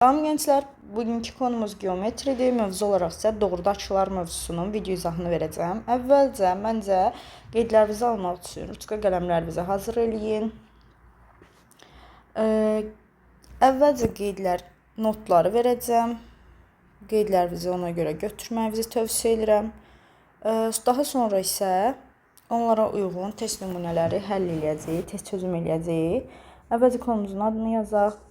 Salam gençler, bugünkü konumuz geometridir. Mövzu olaraq isə doğruda açılar mövzusunun video izahını verəcəm. Əvvəlcə məncə qeydlərinizi almaq üçün ruçka qələmlərinizi hazır eləyin. Əvvəlcə qeydlər notları verəcəm. Qeydlərinizi ona görə götürməyinizi tövsiyə edirəm. Daha sonra isə onlara uyğun test nümunələri həll edəcəyik, test çözüm edəcəyik. Əvvəlcə konumuzun adını yazaq.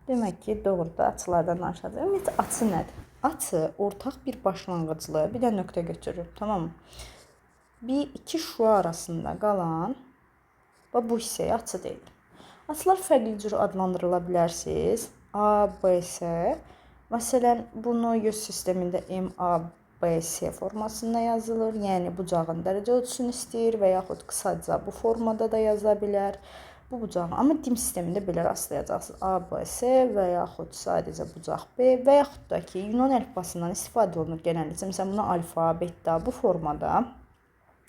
Demək ki, doğruda açılardan danışacağıq. Ümumiyyətlə, açı nədir? Açı ortaq bir başlanğıclı, bir də nöqtə götürür, tamam mı? İki şua arasında qalan bu hissəyə açı deyilir. Açılar fərqli cür adlandırıla bilərsiniz. A, B, S. Məsələn, bunu göz sistemində MABS formasında yazılır. Yəni, bucağın dərəcə ölçüsünü istəyir və yaxud qısaca bu formada da yaza bilər. Bu bucağın, amma dim sistemində belə rastlayacaqsınız. A, B, S və yaxud sadəcə bucaq B və yaxud da ki, Yunan əlifbasından istifadə olunur genəlliklə. Məsələn, buna alfa, beta bu formada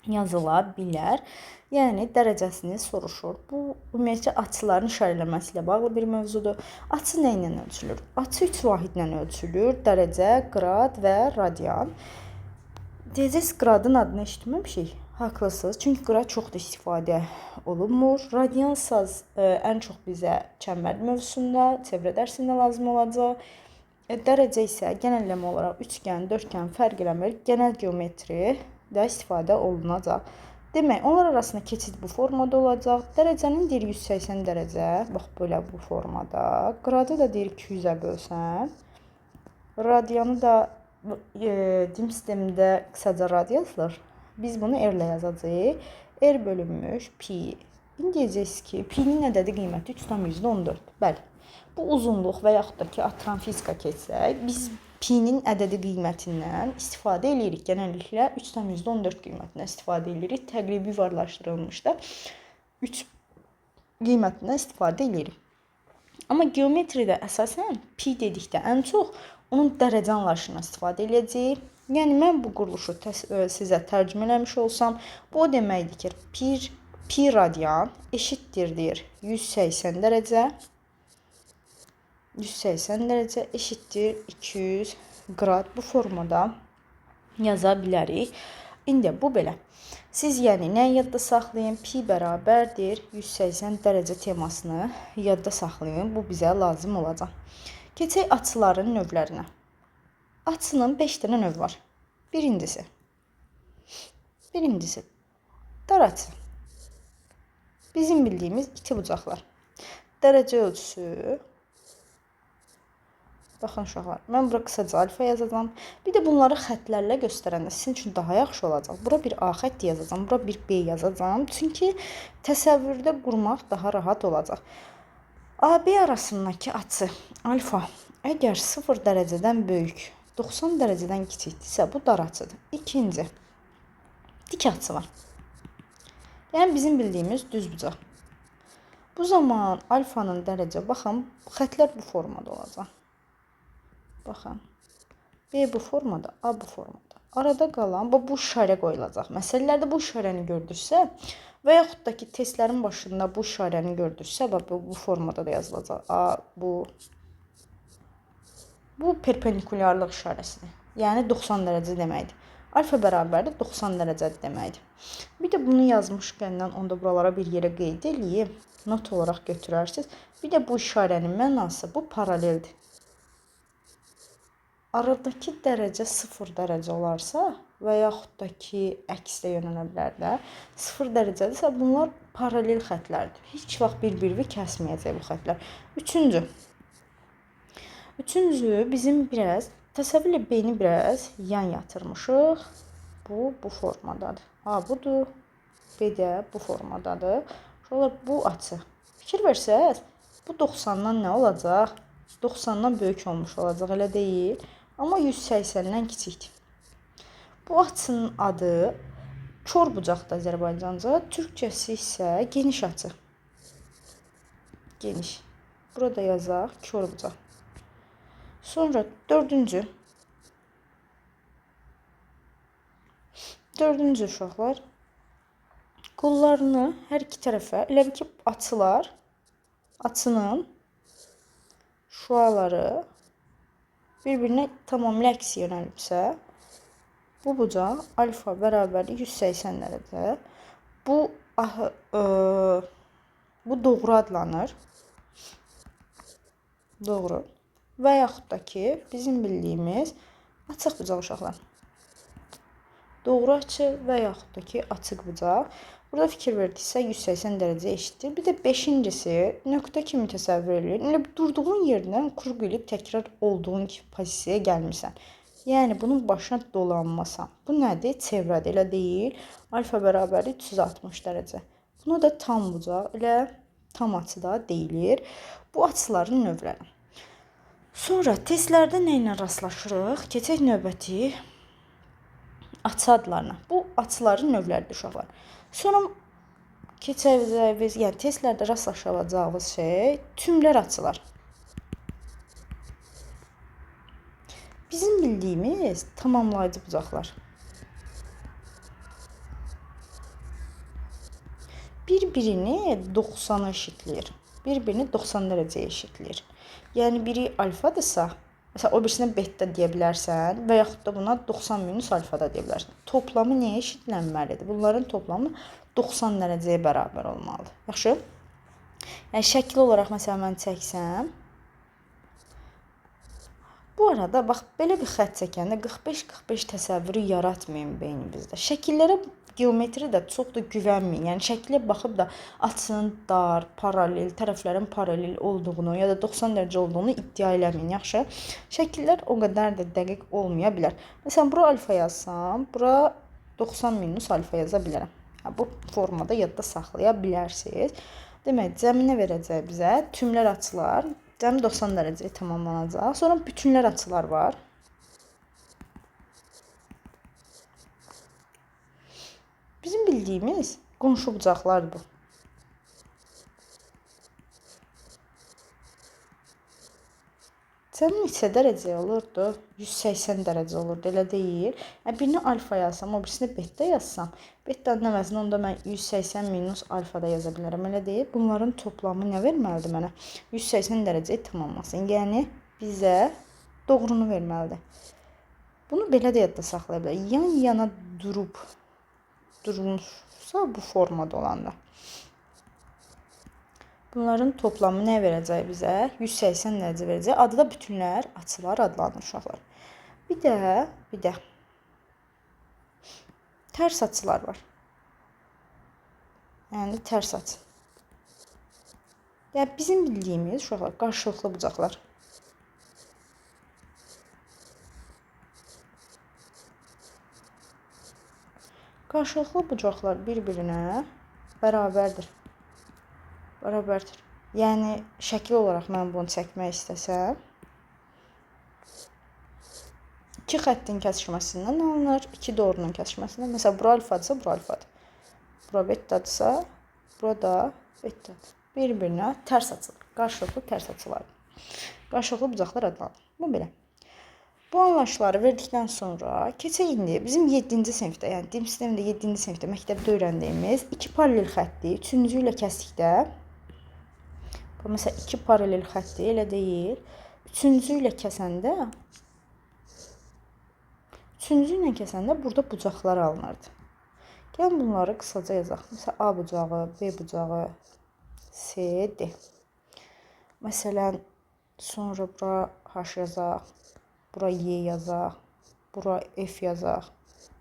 yazıla bilər. Yəni, dərəcəsini soruşur. Bu, ümumiyyətlə, açıların işarələnməsi ilə bağlı bir mövzudur. Açı nə ilə ölçülür? Açı 3 vahidlə ölçülür. Dərəcə, qrad və radian. Deyəcəksiniz, qradın adını eşitməmişik. Haqlısınız, çünki qrad çox da istifadə olunmur. Radian ən çox bizə çəmbər mövzusunda, çevrə dərsində lazım olacaq. Dərəcə isə genəlləmə olaraq üçgən, dörtgən fərq eləmir. Genəl geometriyada istifadə olunacaq. Demək, onlar arasında keçid bu formada olacaq. Dərəcənin deyir 180 dərəcə, bax belə bu formada. Qradı da deyir 200-ə bölsən. Radianı da dim sistemində qısaca rad yazılır. Biz bunu R ilə yazacağıq. R bölünmüş pi. İndi deyəcəksiniz ki, pi-nin ədədi qiyməti 3,14. Bəli. Bu uzunluq və yaxud da ki, atıran fizika keçsək, biz pi-nin ədədi qiymətindən istifadə edirik. Genəlliklə 3,14 qiymətindən istifadə edirik. Təqribi varlaşdırılmışda 3 qiymətindən istifadə edirik. Amma geometriyada əsasən pi dedikdə ən çox onun dərəcə anlayışından istifadə edəcəyik. Yəni, mən bu quruluşu sizə tərcümə eləmiş olsam, bu o deməkdir ki, pi radian eşitdir deyir 180 dərəcə. 180 dərəcə eşitdir 200 qrad. Bu formada yaza bilərik. İndi bu belə. Siz yəni nə yadda saxlayın? Pi bərabərdir 180 dərəcə temasını yadda saxlayın. Bu bizə lazım olacaq. Keçək açıların növlərinə. Açının 5 dənə növ var. Birincisi dar açı. Bizim bildiyimiz iki bucaqlar. Dərəcə ölçüsü. Baxın uşaqlar, mən bura qısaca alfa yazacağam. Bir də bunları xətlərlə göstərəndə sizin üçün daha yaxşı olacaq. Bura bir A xətt yazacağam, bura bir B yazacağam. Çünki təsəvvürdə qurmaq daha rahat olacaq. AB arasındakı açı alfa əgər 0 dərəcədən böyük, 90 dərəcədən kiçikdirsə, bu dar açıdır. İkinci, dik açı var. Yəni, bizim bildiyimiz düz bucaq. Bu zaman alfanın dərəcə, baxın, xətlər bu formada olacaq. Baxın, B bu formada, A bu formada. Arada qalan, bu işarə qoyulacaq. Məsələlərdə bu işarəni gördürsə və yaxud da ki, testlərin başında bu işarəni gördürsə, bu formada da yazılacaq. A, bu perpendikulyarlıq işarəsidir. Yəni, 90 dərəcə deməkdir. Alfa bərabərdir 90 dərəcə deməkdir. Bir də bunu yazmışkəndən onda buralara bir yerə qeyd eləyib, not olaraq götürərsiniz. Bir də bu işarənin mənası, bu paraleldir. Aradakı dərəcə 0 dərəcə olarsa və yaxud da ki, əksdə yönələ bilər də, 0 dərəcədirsə, bunlar paralel xətlərdir. Heç vaxt bir-birini kəsməyəcək bu xətlər. Üçüncü, bizim biraz, təsəvvürlə B-ni biraz yan yatırmışıq. Bu formadadır. A, budur. B də bu formadadır. Bu açı. Fikir versəz, bu 90-dan nə olacaq? 90-dan böyük olmuş olacaq, elə deyil. Amma 180-dən kiçikdir. Bu açının adı kör bucaqda Azərbaycanca, türkçəsi isə geniş açı. Geniş. Burada yazaq, kör bucaq. Sonra dördüncü uşaqlar, Qollarını hər iki tərəfə elə bil ki açılar. Açının şuaları bir-birinə tamamilə əks yönəlibsə, bu bucaq alfa bərabərlik 180 dərəcə. Bu doğru adlanır. Doğru. Və yaxud da ki, bizim bildiyimiz açıq bucaq uşaqlar. Doğru açı və yaxud da ki, açıq bucaq. Burada fikir verdiksə 180 dərəcə eşitdir. Bir də 5-incisi nöqtə kimi təsəvvür edin. Elə durduğun yerdən kruq ilə təkrar olduğun pozisiyaya gəlmirsən. Yəni bunun başına dolanmasan. Bu nədir? Çevrədir, elə deyil. Alfa bərabərlik 360 dərəcə. Buna da tam bucaq, elə tam açıda deyilir. Bu açıların növləri. Sonra testlərdə nə ilə rastlaşırıq? Keçək növbəti açı adlarına. Bu açıların növləridir uşaqlar. Sonra keçəcəyimiz, yəni testlərdə rastlaşacağımız şey tümlər açılar. Bizim bildiyimiz tamamlayıcı bucaqlar. Bir-birini 90'a eşitləyir. Bir-birini 90 dərəcəyə eşitləyir. Yəni biri alfadırsa, məsələn o birisinə beta deyə bilərsən və yaxud da buna 90 minus alfa da deyə bilərsən. Toplamı nəyə eşitlənməlidir? Bunların toplamı 90 dərəcəyə bərabər olmalıdır. Yaxşı? Yəni şəkil olaraq məsələn mən çəksəm, bu arada bax belə bir xətt çəkəndə 45-45 təsəvvürü yaratmayın beyninizdə. Şəkillərə geometri də çox da güvənməyin. Yəni şəklə baxıb da açının dar, paralel, tərəflərin paralel olduğunu ya da 90 dərəcə olduğunu iddia eləməyin. Yaxşı? Şəkillər o qədər də dəqiq olmaya bilər. Məsələn, bura alfa yazsam, bura 90 minus alfa yaza bilərəm. Bu formada yadda saxlaya bilərsiniz. Demək, cəminə verəcək bizə tümlər açılar. Cəmi 90 dərəcəyə tamamlanacaq. Sonra bütünlər açılar var. Bizim bildiyimiz qonşu bucaqlardır bu. Cəmi neçə dərəcə olurdu? 180 dərəcə olurdu, elə deyil. Birini alfa yazsam, o birisini beta yazsam, beta'nın əvəzinə onda mən 180 minus alfa da yaza bilərəm, elə deyil. Bunların toplamı nə verməlidir mənə? 180 dərəcəyə tamamlasın. Yəni bizə doğrunu verməlidir. Bunu belə də yadda saxlaya bilər. Yan-yana durmuşsa bu formada olanda. Bunların toplamı nə verəcək bizə? 180 dərəcə verəcək. Adı da bütünlər açılar adlanır uşaqlar. Bir də tərs açılar var. Yəni tərs açı. Yəni bizim bildiyimiz uşaqlar qarşılıqlı bucaqlar. Qarşılıqlı bucaqlar bir-birinə bərabərdir. Yəni şəkil olaraq mən bunu çəkmək istəsəm, iki xəttin kəsişməsindən alınır, iki doğrunun kəsişməsindən. Məsələn, bura alfadırsa, bura alfadır. Bura betadırsa, bura da betadır. Bir-birinə tərs açılır. Qarşılıqlı tərs açılar. Qarşılıqlı bucaqlar adlanır. Bu belə. Bu anlayışları verdikdən sonra keçək indi bizim 7-ci sinifdə, yəni din sistemində 7-ci sinifdə məktəbdə öyrəndiyimiz iki paralel xətti 3-cü ilə kəsdikdə, məsələn 2 paralel xətti elə deyil, 3-cü ilə kəsəndə burada bucaqlar alınırdı. Gəlin bunları qısaca yazaq. Məsələn A bucağı, B bucağı, C, D. Məsələn sonra bura H yazaq. Bura Y yazaq, bura F yazaq,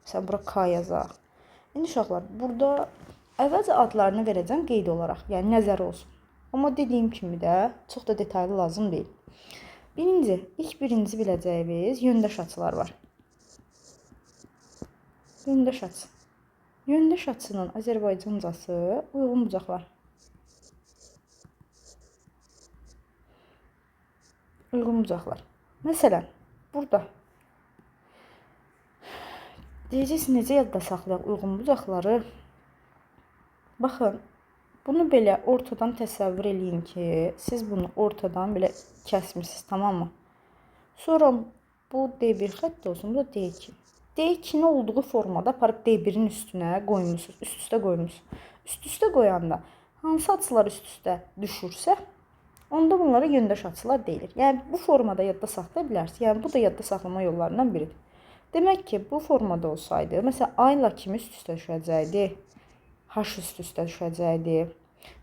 məsələn, bura K yazaq. İndi uşaqlar, burada əvvəlcə adlarını verəcəm qeyd olaraq, yəni nəzər olsun. Amma dediyim kimi də çox da detaylı lazım deyil. İlk birinci biləcəyimiz yöndaş açılar var. Yöndaş açı. Yöndaş açının Azərbaycancası uyğun bucaqlar. Uyğun bucaqlar. Məsələn, burada deyəcəksiniz, necə yadda saxlayaq uyğun bucaqları? Baxın, bunu belə ortadan təsəvvür eləyin ki, siz bunu ortadan belə kəsmişsiniz, tamam mı? Sonra bu D1 xətt olsun, bu da D2. D2-ni olduğu formada aparıb D1-in üstünə qoymusunuz, üst-üstə qoymusunuz. Üst-üstə qoyanda hansı açılar üst-üstə düşürsə, onda bunlara yöndaş açılar deyilir. Yəni bu formada yadda saxlaya bilərsiniz. Yəni bu da yadda saxlama yollarından biridir. Demək ki, bu formada olsaydı, məsələn, A ilə kim üst-üstə düşəcəkdi? H üst-üstə düşəcəkdi.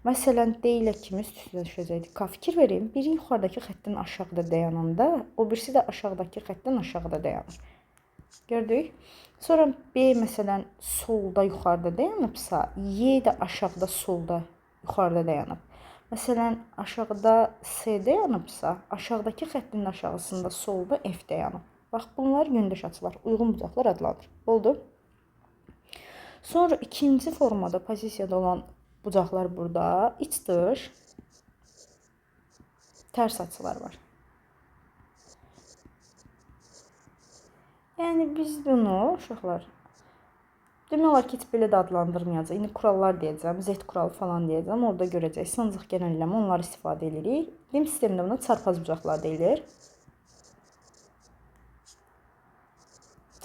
Məsələn, D ilə kim üst-üstə düşəcəkdi? K. Fikir verin, biri yuxarıdakı xətdən aşağıda dayananda, o birisi də aşağıdakı xətdən aşağıda dayanır. Gördük. Sonra B məsələn solda yuxarıda dayanıbsa, Y də aşağıda solda yuxarıda dayanıb. Məsələn, aşağıda C dayanıbsa, aşağıdakı xəttin aşağısında solda F dayanıb. Bax, bunlar yöndaş açılar, uyğun bucaqlar adlanır. Oldu. Sonra ikinci formada, pozisiyada olan bucaqlar burada. İç-dış tərs açılar var. Yəni biz bunu uşaqlar demək olar ki, heç belə də adlandırmayacaq. İndi kurallar deyəcəm, Z kuralı falan deyəcəm. Orada görəcəksiniz. Ancaq genəlləmə onları istifadə edirik. Lim sistemində buna çarpaz bucaqlar deyilir.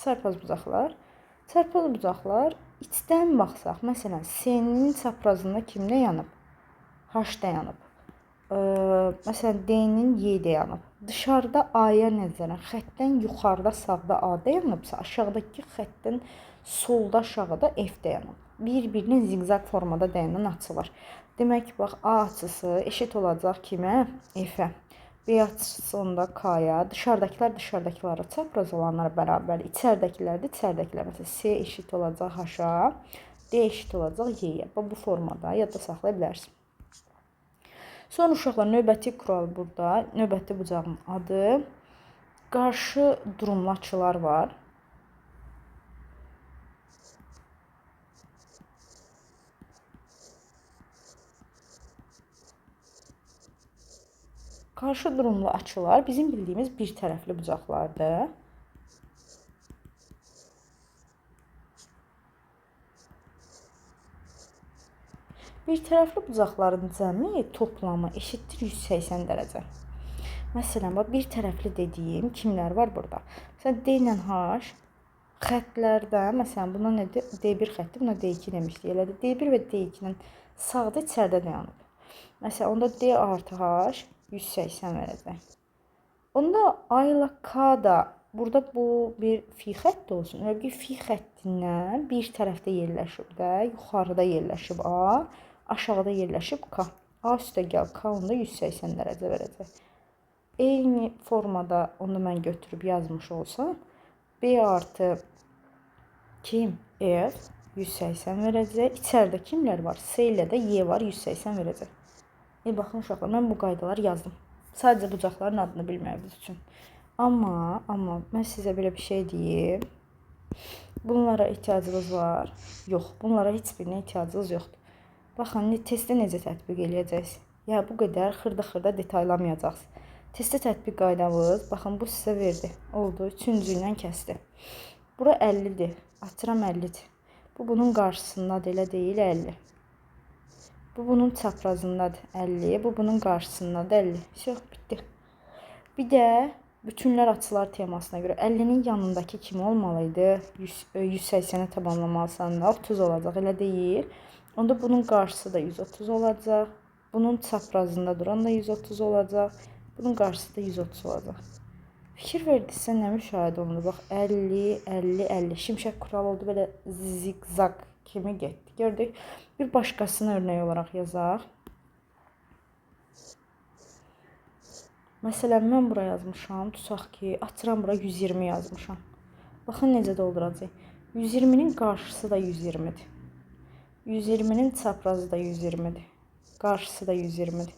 Çarpaz bucaqlar. Çarpaz bucaqlar içdən baxsaq, məsələn, C-nin çaprazında kim dayanıb? H dayanıb. Məsələn, D-nin Y dayanıb. Dışarıda A-ya nəzərən xəttdən yuxarıda sağda A dayanıbsa, aşağıdakı xətdən solda aşağıda F dayanıb. Bir-birinin ziqzaq formada dayanan açılar. Demək ki, bax A açısı eşit olacaq kimə? F-ə. B açısı onda K-ya, dışarıdakılar dışarıdakılara çapraz olanlara bərabər, içəridəkilər də içəridəkilər. Məsələn, C eşit olacaq H-a, D eşit olacaq Y-yə. Bu formada yadda saxlaya bilərsiniz. Sonra uşaqlar, növbəti kural burada. Növbəti bucağın adı. Qarşı durumlu açılar var. Qarşı durumlu açılar bizim bildiyimiz bir tərəfli bucaqlardır. Bir tərəfli bucaqların cəmi toplamı eşitdir 180 dərəcə. Məsələn, bir tərəfli dediyim kimlər var burada? Məsələn, D ilə H xətlərdə, məsələn, buna nədir? D1 xətti, buna D2 demişdik. Elədir. D1 və D2-nin sağda içəridə dayanıb. Məsələn, onda D artı H 180 verəcək. Onda A ilə K da burada bu bir fi xətti olsun. Elə ki, fi xəttindən bir tərəfdə yerləşib də, yuxarıda yerləşib A, aşağıda yerləşib K. A üstə gəl, K onda 180 dərəcə verəcək. Eyni formada onu mən götürüb yazmış olsam, B artı kim? F 180 verəcək. İçəridə kimlər var? C ilə də Y var, 180 verəcək. Baxın uşaqlar, mən bu qaydaları yazdım. Sadəcə bucaqların adını bilməyiniz üçün. Amma mən sizə belə bir şey deyim. Bunlara ehtiyacınız var? Yox, bunlara heç birinə ehtiyacınız yoxdur. Baxın, testdə necə tətbiq eləyəcəksiniz? Ya bu qədər xırda detaylamayacaqsınız. Testdə tətbiq qaydamız, baxın bu sizə verdi. Oldu, 3-cü ilə kəsdi. Bura 50-dir, atıram 50-dir. Bu bunun qarşısındadır, elə deyil 50. Bu bunun çaprazındadır 50, bu bunun qarşısındadır 50. Yox, bitdi. Bir də bütünlər açılar temasına görə 50-nin yanındakı kim olmalıydı? 180-ə tamamlamalısan da 30 olacaq, elə deyil. Onda bunun qarşısı da 130 olacaq. Bunun çaprazında duran da 130 olacaq. Bunun qarşısı da 130 olacaq. Fikir verdinizsə nə müşahidə olundu? Bax 50, 50, 50. Şimşək kuralı oldu, belə zigzag kimi getdi. Gördük. Bir başqasını örnək olaraq yazaq. Məsələn, mən bura yazmışam. Tutaq ki, atıram bura 120 yazmışam. Baxın necə dolduracaq. 120-nin qarşısı da 120-dir. 120-nin çaprazı da 120-dir. Qarşısı da 120-dir.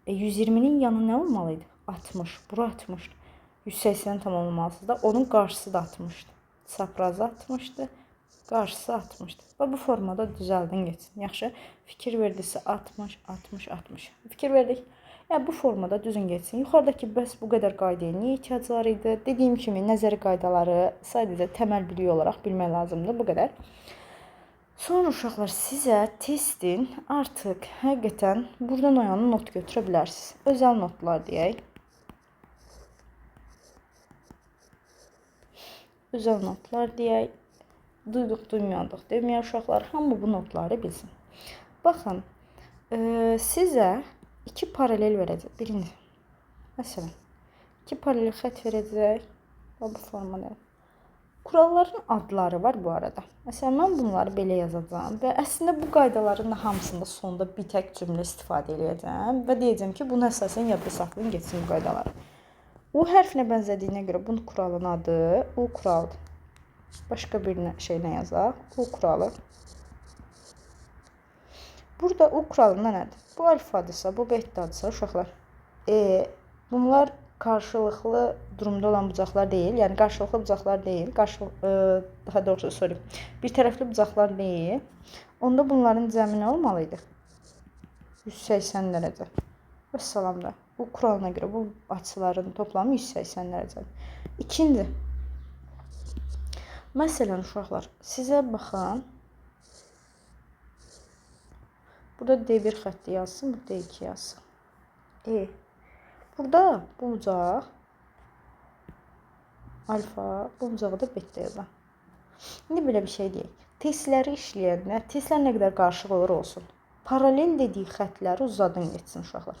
120-nin yanı nə olmalıydı? 60. Bura 60'dır. 180 tamamlamalısınız da. Onun qarşısı da 60'dır. Çaprazı 60'dır. Qarşısı 60'dır. Və bu formada düzəldin geçsin. Yaxşı. Fikir verdinizsə 60, 60, 60. Fikir verdik. Yəni bu formada düzün geçsin. Yuxarıdakı bəs bu qədər qaydaya niyə ehtiyac var idi? Dediyim kimi nəzəri qaydaları sadəcə təməl biliyi olaraq bilmək lazımdır. Bu qədər. Sonra uşaqlar sizə testin artıq həqiqətən buradan o yana not götürə bilərsiniz. Özəl notlar deyək. özəl notlar deyək. Duyduq, duymadıq deməyək uşaqlar. Hamı bu notları bilsin. Baxın, sizə iki paralel verəcək. Birinci, məsələn, iki paralel xətt verəcək. Bu formada. Kuralların adları var bu arada. Məsələn, mən bunları belə yazacağam və əslində bu qaydaların da hamısında sonda bir tək cümlə istifadə edəcəm və deyəcəm ki, bunu əsasən yadda saxlayın, getsin bu qaydaları. U hərfinə bənzədiyinə görə bunun kuralın adı U kuralıdır. Başqa bir şeylə yazaq. U kuralı. Burada U kuralı nədir? Bu alfadırsa, bu bettadırsa uşaqlar. Bunlar qarşılıqlı durumda olan bucaqlar deyil. Yəni qarşılıqlı bucaqlar deyil. Daha doğrusu sorry. Bir tərəfli bucaqlar deyil. Onda bunların cəmi nə olmalıydı? 180 dərəcə. Vəssalam da. Bu kuralına görə bu açıların toplamı 180 dərəcədir. İkinci. Məsələn uşaqlar, sizə baxın. Burada D1 xətti yazsın, bu D2 yazsın. Burada bu bucaq alfa, bu bucağı da beta yazaq. İndi belə bir şey deyək. Testləri işləyəndə, testlər nə qədər qarışıq olur olsun. Paralel dediyi xətləri uzadın getsin uşaqlar.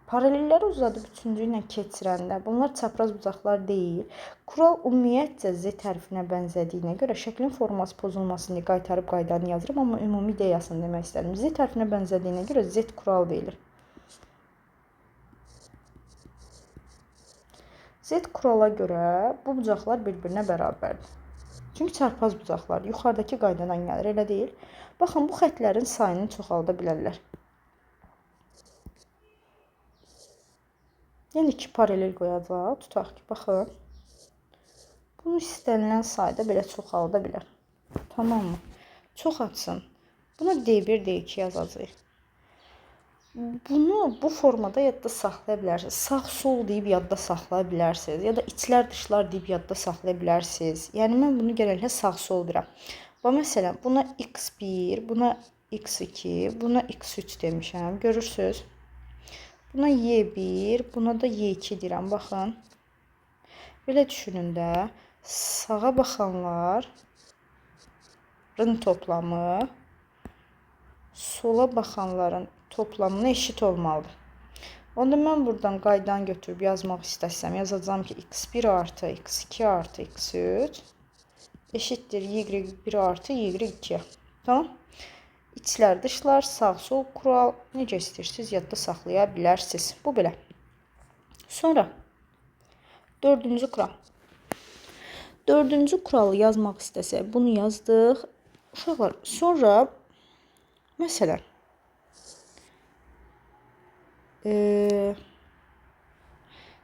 Paralelləri uzadıb üçüncü ilə keçirəndə bunlar çapraz bucaqlar deyil. Kural ümumiyyətcə Z hərfinə bənzədiyinə görə şəklin forması pozulmasın deyə qaytarıb qaydanı yazırım, amma ümumi ideyasını demək istədim. Z hərfinə bənzədiyinə görə Z kural deyilir. Z kurala görə bu bucaqlar bir-birinə bərabərdir. Çünki çarpaz bucaqlar yuxarıdakı qaydadan gəlir, elə deyil. Baxın, bu xətlərin sayını çoxalda bilərlər. Yəni iki paralel qoyacaq. Tutaq ki, baxın. Bunu istənilən sayda belə çoxalda bilər. Tamam mı? Çox açsın. Buna D1, D2 yazacağıq. Bunu bu formada yadda saxlaya bilərsiniz. Sağ-sol deyib yadda saxlaya bilərsiniz. Ya da içlər-dışlar deyib yadda saxlaya bilərsiniz. Yəni mən bunu genəlliklə sağ-sol deyirəm. Və məsələn, buna x1, buna x2, buna x3 demişəm. Görürsünüz? Buna Y1, buna da Y2 deyirəm. Baxın. Belə düşünün də. Sağa baxanların toplamı sola baxanların toplamına eşit olmalıdır. Onda mən buradan qaydanı götürüb yazmaq istəsəm, yazacağım ki, x1 artı x2 artı x3 eşitdir y1 artı y2. Tamam? İçlər, dışlar, sağ-sol kural necə istəyirsiniz yadda saxlaya bilərsiniz. Bu belə. Sonra dördüncü kural. Dördüncü kuralı yazmaq istəsək bunu yazdıq. Uşaqlar, sonra məsələn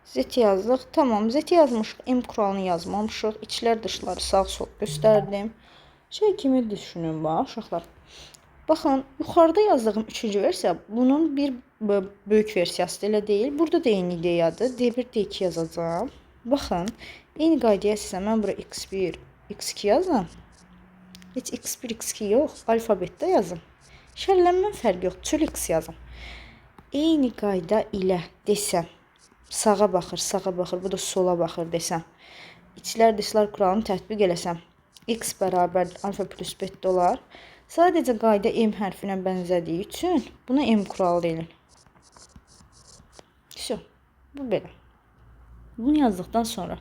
Z yazdıq. Tamam, Z yazmışıq. M kuralını yazmamışıq. İçlər, dışları sağ-sol göstərdim. Şey kimi düşünün bax, uşaqlar. Baxın, yuxarıda yazdığım üçüncü versiya bunun bir böyük versiyası elə deyil. Burada da eyni ideyadır. D1, D2 yazacağım. Baxın, eyni qaydaya sizə mən bura x1, x2 yazım. Heç x1, x2 yox, alfabetdə yazım. Şərlənmə fərqi yox, çöl x yazım. Eyni qayda ilə desəm, sağa baxır, bu da sola baxır desəm, içlər, dışlar kuralını tətbiq eləsəm, x bərabər alfa plus beta olar. Sadəcə qayda M hərfinə bənzədiyi üçün buna M kuralı deyilir. Bu belə. Bunu yazdıqdan sonra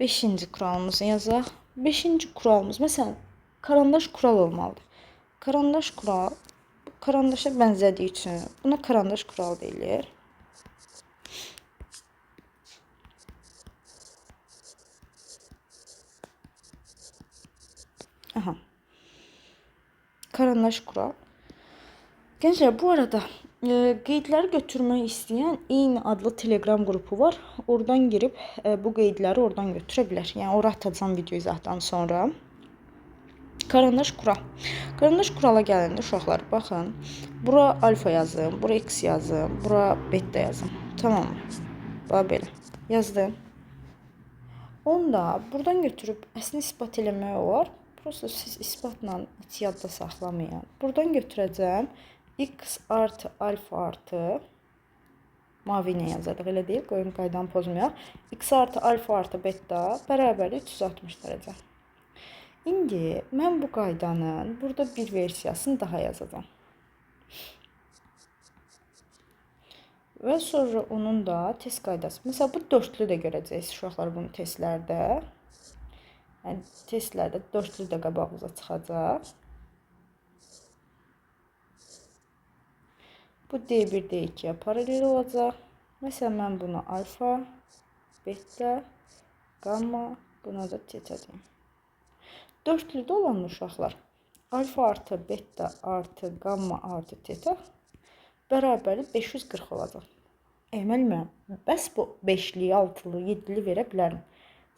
5-ci kuralımızı yazaq. 5-ci kuralımız, məsələn, karandaş kural olmalıdır. Karandaş kural, karandaşa bənzədiyi üçün buna karandaş kural deyilir. Aha. Karandaş kural. Gənclər, bu arada qeydləri götürmək istəyən eyni adlı Telegram qrupu var. Oradan girib bu qeydləri oradan götürə bilər. Yəni ora atacağım video izahdan sonra. Karandaş kural. Karandaş kurala gələndə uşaqlar, baxın. Bura alfa yazım, bura x yazım, bura beta yazım. Tamam mı? Bax belə. Yazdım. Onda buradan götürüb əslində isbat eləmək olar. Prosta siz isbatla heç yadda saxlamayın. Buradan götürəcəm. X artı alfa artı Mavi ilə yazarıq, elə deyil. Qoyun qaydanı pozmayaq. X artı alfa artı beta bərabərdir 360 dərəcə. İndi mən bu qaydanın burada bir versiyasını daha yazacağam. Və sonra onun da test qaydası. Məsələn, bu dörtlü də görəcəksiniz uşaqlar bunu testlərdə. Yəni, testlərdə dörtlü də qabağımıza çıxacaq. Bu D1, D2-yə paralel olacaq. Məsələn, mən buna alfa, beta, gamma, buna da teta deyim. Dörtlüdə olan uşaqlar alfa artı beta artı gamma artı teta bərabərdir 540 olacaq. Müəllimə, bəs bu 5-li, 6-lı, 7-li verə bilərəm.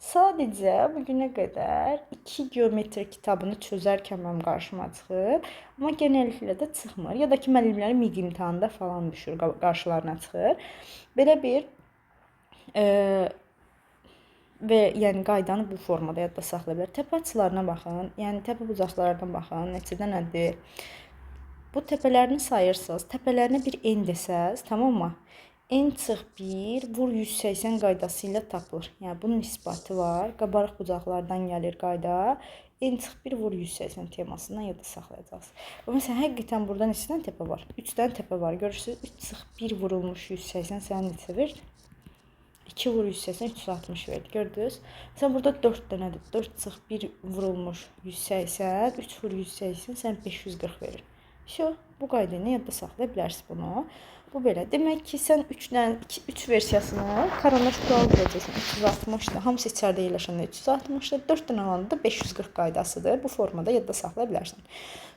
Sadəcə bugünə qədər 2 geometri kitabını çözərkən mənim qarşıma çıxır. Amma genəlliklə də çıxmır. Ya da ki, müəllimlərin MİQ imtahanında falan düşür, qarşılarına çıxır. Belə bir və yəni qaydanı bu formada yadda saxlaya bilər. Təpə açılarına baxın, yəni təpə bucaqlarına baxın, neçədə nədir? Bu təpələrini sayırsınız, təpələrinə bir n desəz, tamam mı? N çıx 1 vur 180 qaydası ilə tapılır. Yəni bunun isbatı var. Qabarıq bucaqlardan gəlir qayda. N çıx 1 vur 180 temasından yadda saxlayacaqsınız. Məsələn, həqiqətən burada neçə dənə təpə var? 3 dənə təpə var. Görürsünüz, 3 çıx 1 vurulmuş 180 sənə neçə verir? 2 vur 180 360 verdi. Gördünüz? Məsələn, burada 4 dənədir. 4 çıx 1 vurulmuş 180, 3 vur 180 sən 540 verir. Bu qayda ilə yadda saxlaya bilərsiniz bunu. Bu belə. Demək ki, sən 3 versiyasını karandaş kuralı biləcəksən. 360-dır. Hamısı içəridə yerləşəndə 360-dır. 4 dənə olanda da 540 qaydasıdır. Bu formada yadda saxlaya bilərsən.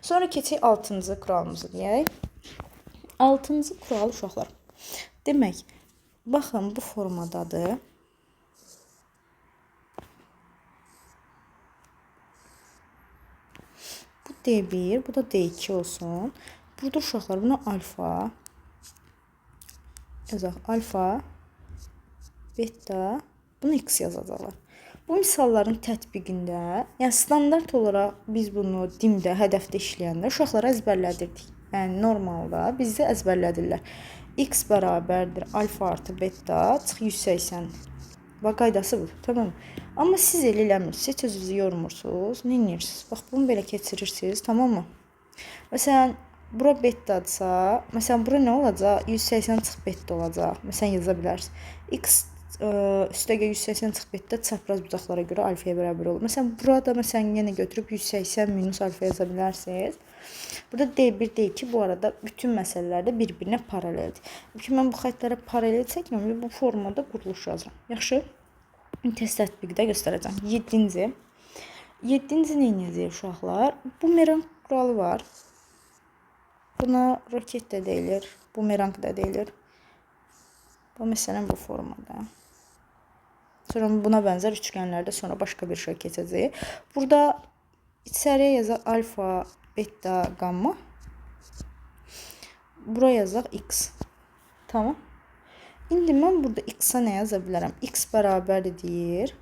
Sonra keçək 6-cı kuralımızı deyək. 6-cı kural uşaqlar. Demək, baxın bu formadadır. Bu D1, bu da D2 olsun. Burada uşaqlar buna alfa yazaq. Alfa, beta, bunu x yazacaqlar. Bu misalların tətbiqində, yəni standart olaraq biz bunu dimdə, hədəfdə işləyəndə uşaqlara əzbərlədirdik. Yəni normalda bizdə əzbərlədirlər. X bərabərdir alfa artı beta çıx 180. Bax, qaydası bu, tamam. Amma siz elə eləmirsiniz, heç özünüzü yormursunuz, nə edirsiniz? Bax, bunu belə keçirirsiniz, tamam mı? Məsələn, bura betadırsa, məsələn, bura nə olacaq? 180 çıx beta olacaq. Məsələn, yaza bilərsiniz. X üstəgə 180 çıx beta çapraz bucaqlara görə alfaya bərabər olur. Məsələn, burada yenə götürüb 180 minus alfa yaza bilərsiniz. Burada D1, D2 bu arada bütün məsələlərdə bir-birinə paraleldir. Mən bu xəttlərə paralel çəkmirəm və bu formada quruluş yazıram. Yaxşı? Test tətbiqdə göstərəcəm. 7-ci. 7-ci nə edəcək uşaqlar? Bumerang kuralı var. Buna roket də deyilir, bumerang da deyilir. Bu məsələn bu formada. Sonra buna bənzər üçgənlərdə sonra başqa bir şey keçəcək. Burada içəriyə yazaq alfa, beta, gamma. Buraya yazaq x. Tamam. İndi mən burada x-a nə yaza bilərəm? X bərabərdir deyir.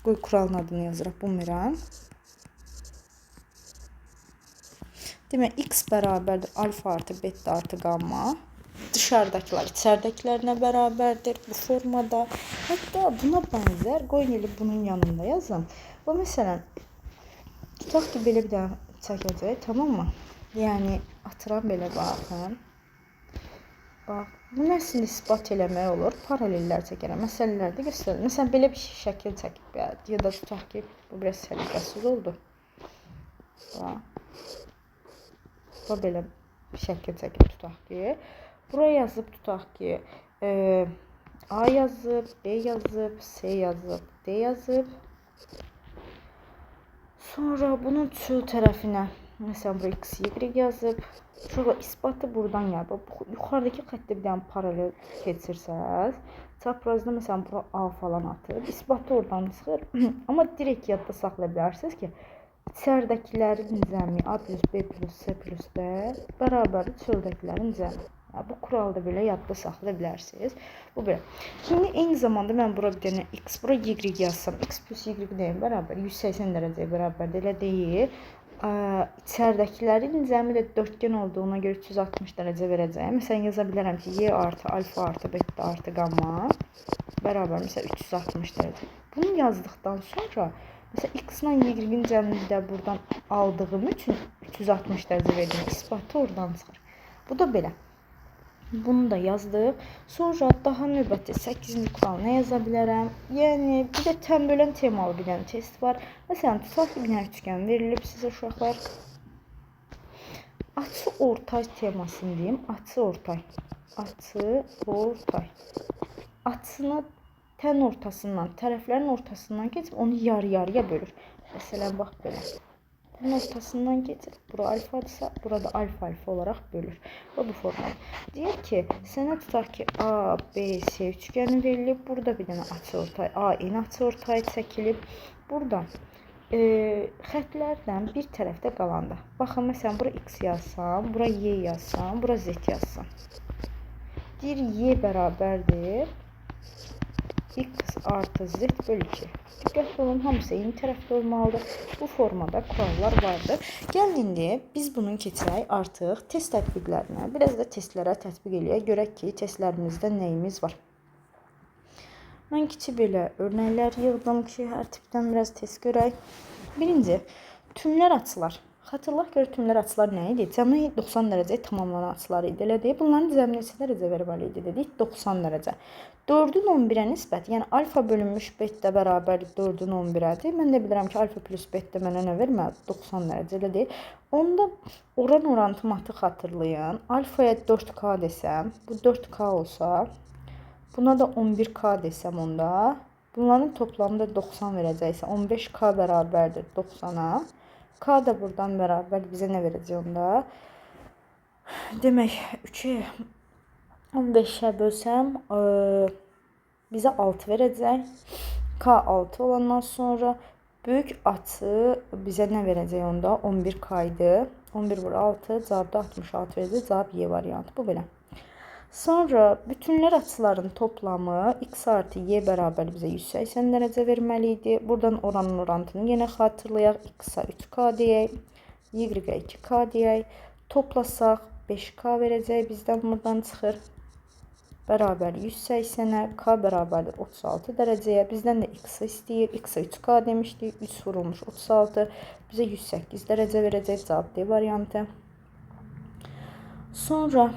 Qoy kuralın adını yazıraq. Bumerang. Demək, x bərabərdir alfa artı beta artı gamma. Dışarıdakılar içəridəkilərinə bərabərdir bu formada. Hətta buna bənzər, qoyun elə bunun yanında yazın. Bu məsələn, tutaq ki, belə bir dənə çəkəcək, tamam mı? Yəni, atıram belə baxın. Bax, bu nəsil ispat eləmək olur, paralellər çəkərəm, məsələlərdə göstərir. Məsələn, belə bir şəkil çəkib, ya da tutaq ki, bu biraz səliqəsiz oldu. Bax, belə şəkil çəkib tutaq ki, buraya yazıb tutaq ki, A yazıb, B yazıb, C yazıb, D yazıb. Sonra bunun çöl tərəfinə, məsələn, buraya X, Y yazıb. Sonra isbatı buradan gəlir. Yuxarıdakı xəttə bir dənə paralel keçirsəz, çaprazda məsələn, bura A falan atıb, isbatı oradan çıxır. Amma direkt yadda saxlaya bilərsiniz ki, içəridəkilərin cəmi A plus B plus C plus D bərabərdir çöldəkilərin cəmi. Bu kuralda belə yadda saxlaya bilərsiniz. Bu belə. Şimdi eyni zamanda mən bura bir dənə x, bura y yazsam, x plus y deyim bərabər 180 dərəcəyə bərabərdir, elə deyil. içəridəkilərin cəmi də dörtgen olduğuna görə 360 dərəcə verəcəyəm. Məsələn, yaza bilərəm ki, y artı alfa artı beta artı gamma bərabər məsələn 360 dərəcə. Bunu yazdıqdan sonra məsələn x-la y-in cəmini də buradan aldığım üçün 360 dərəcə verdim. İsbatı oradan çıxır. Bu da belə. Bunu da yazdıq. Sonra daha növbəti 8-ci kural nə yaza bilərəm? Yəni bir də tənbölən temalı bir dənə test var. Məsələn, tutaq ki, bir dənə üçgən verilib sizə uşaqlar. Açı ortay temasını deyim. Açı ortay. Açı ortay. Açını tən ortasından, tərəflərin ortasından keçib onu yarı-yarıya bölür. Məsələn, bax belə. Bunun ortasından geçir. Bura alfadırsa, burada alfa olarak bölür. O bu forma. Deyir ki, sənə tutaq ki, A, B, C üçgəni verilib. Burada bir dənə açıortay, A-in açıortay çəkilib. Burada xətlərdən bir tərəfdə qalanda. Baxın, məsələn, bura X yazsam, bura Y yazsam, bura Z yazsam. Deyir, Y bərabərdir X artı Z bölü 2. Diqqətli olun, hamısı eyni tərəfdə olmalıdır. Bu formada kurallar vardır. Gəlin indi biz bunun keçirək artıq test tətbiqlərinə. Biraz da testlərə tətbiq eləyək. Görək ki, testlərimizdə nəyimiz var. Mən kiçik belə örnəklər yığdım ki, hər tipdən biraz test görək. Birinci, tümlər açılar. Xatırlaq gör tümlər açılar nə idi? Cəmi 90 dərəcəyə tamamlanan açılar idi. Elə deyil. Bunların cəmi neçə dərəcə verməli idi dedik? 90 dərəcə. 4-ün 11-ə nisbət, yəni alfa bölünmüş beta bərabər 4-ün 11-ədir. Mən də bilirəm ki, alfa plus beta mənə nə verməlidir? 90 dərəcə, elə deyil. Onda oran orantı matı xatırlayın. Alfaya 4K desəm, bu 4K olsa, buna da 11K desəm onda, bunların toplamı da 90 verəcəksə, 15K bərabərdir 90-a. K da buradan bərabər bizə nə verəcək onda? Demək, 3-ü 15'ə bölsəm bizə 6 verəcək. K 6 olandan sonra böyük açı bizə nə verəcək onda? 11K idi. 11 vur 6, cavabda 66 verəcək. Cavab Y variantı. Bu belə. Sonra bütünlər açıların toplamı X artı Y bərabər bizə 180 dərəcə verməli idi. Buradan oranın orantını yenə xatırlayaq. X-a 3K deyək. Y-ə 2K deyək. Toplasaq 5K verəcək. Bizdən buradan çıxır. Bərabər 180'ə. K bərabərdir 36 dərəcəyə. Bizdən də X-i istəyir. X-a 3K demişdik. 3 vurulmuş 36. Bizə 108 dərəcə verəcək. Cavab D variantı. Sonra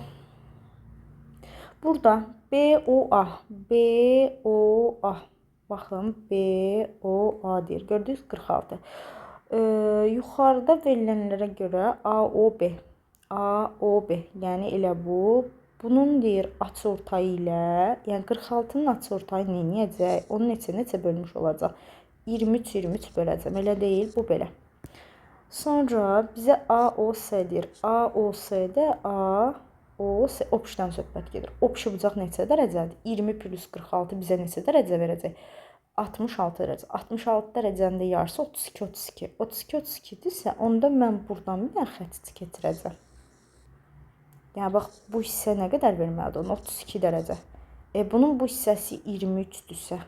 burada BOA. BOA. Baxın, BOA deyir. Gördünüz 46. Yuxarıda verilənlərə görə AOB. AOB. Yəni elə bu. Bunun deyir açıortayı ilə, yəni 46'nın açıortayı neyəcək? Onu neçə bölmüş olacaq? 23 böləcəm. Elə deyil, bu belə. Sonra bizə AOS deyir. AOS-də AOS obşdan söhbət gedir. Obşu bucaq neçə dərəcədir? 20 plus 46 bizə neçə dərəcə verəcək? 66 dərəcə. 66 dərəcənin də yarısı 32. 32-dirsə, onda mən buradan bir dənə xətt keçirəcəm. Yəni, bax, bu hissə nə qədər verməlidir? 32 dərəcə. Bunun bu hissəsi 23-dürsə,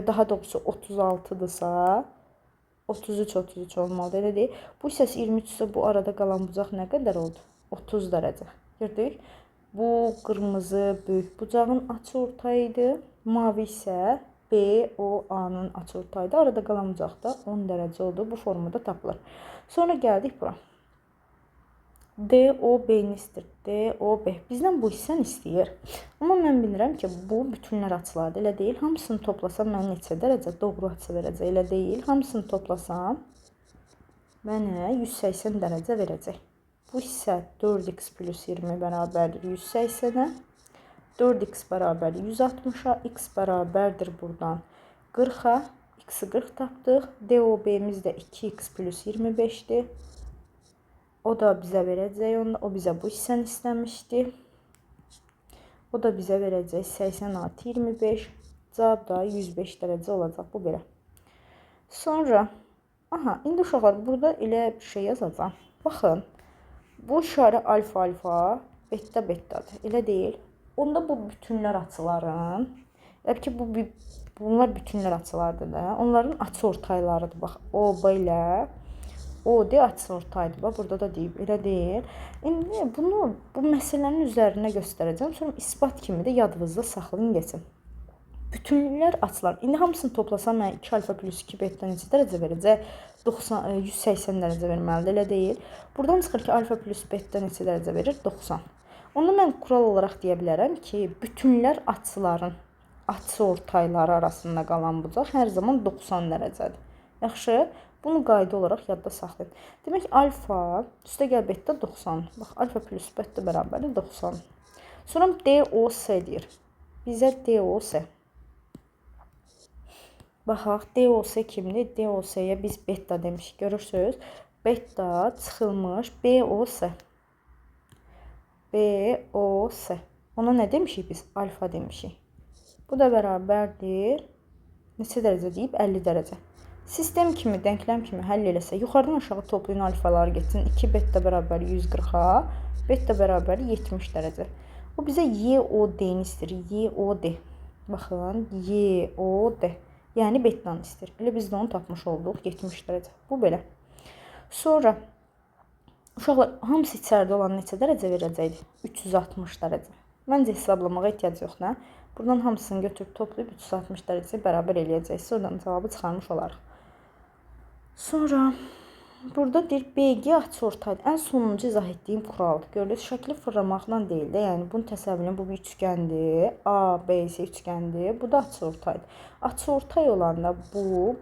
daha doğrusu 36-dırsa, 33 olmalıdır, elə deyil. Bu hissəsi 23-dürsə, bu arada qalan bucaq nə qədər oldu? 30 dərəcə. Gördük? Bu qırmızı böyük bucağın açıortayı idi. Mavi isə BOA-nın açıortayı idi. Arada qalan bucaq da 10 dərəcə oldu. Bu formada tapılır. Sonra gəldik bura. DOB-ni istəyir. DOB. Bizdən bu hissəni istəyir. Amma mən bilirəm ki, bu bütünlər açılardır. Elə deyil. Hamısını toplasam mənə neçə dərəcə doğru açı verəcək. Elə deyil. Hamısını toplasam mənə 180 dərəcə verəcək. Bu hissə 4x plus 20 bərabərdir 180'ə. 4x bərabərdir 160'a. X bərabərdir buradan 40'a. X-i 40 tapdıq. DOB-miz də 2x plus 25'dir. O da bizə verəcək, o bizə bu hissəni istəmişdi. O da bizə verəcək 80 artı 25. Cavab da 105 dərəcə olacaq. Bu belə. Sonra, indi uşaqlar, burada elə bir şey yazacağım. Baxın, bu işarə alfa, beta, betadır. Elə deyil. Onda bu bütünlər açıların, elə ki, bunlar bütünlər açılardır da. Onların açıortaylarıdır. Bax, O, B ilə O de açıortaydı. Bax, burada da deyib, elə deyil. İndi bunu bu məsələnin üzərində göstərəcəm. Sonra isbat kimi də yadınızda saxlayın geçin. Bütünlüklər açılar. İndi hamısını toplasam mən 2 alfa plus 2 beta neçə dərəcə verəcək? 180 dərəcə verməlidir, elə deyil. Buradan çıxır ki, alfa plus beta neçə dərəcə verir? 90. Onda mən kural olaraq deyə bilərəm ki, bütünlər açıların açıortayları arasında qalan bucaq hər zaman 90 dərəcədir. Yaxşı, bunu qayda olaraq yadda saxlayın. Demək, alfa üstə gəl beta 90. Bax, alfa plus beta bərabərdir 90. Sonra DOS deyir. Bizə DOS. Baxaq, DOS kimdir? DOS-yə biz beta demişik. Görürsünüz? Beta çıxılmış BOS. BOS. Ona nə demişik biz? Alfa demişik. Bu da bərabərdir. Neçə dərəcə deyib? 50 dərəcə. Sistem kimi, denklem kimi həll eləsə, yuxarıdan aşağı toplayın alfaları getsin. 2 beta bərabər 140-a, beta bərabər 70 dərəcə. O bizə YOD-ni istəyir. YOD. Baxın, YOD. Yəni betanı istəyir. Elə biz də onu tapmış olduq. 70 dərəcə. Bu belə. Sonra uşaqlar hamısı içəridə olan neçə dərəcə verəcəkdir? 360 dərəcə. Məncə hesablamağa ehtiyac yox, nə? Buradan hamısını götürüb toplayıb 360 dərəcə bərabər eləyəcəksiniz. Oradan cavabı çıxarmış olarıq. Sonra burada deyir BG açıortaydır. Ən sonuncu izah etdiyim kuraldır. Görürsünüz, şəkli fırlamaqla deyil də. Yəni bunu təsəvvür edin, bu bir üçgəndir. ABC üçgəndir. Bu da açıortaydır. Açıortay olanda bu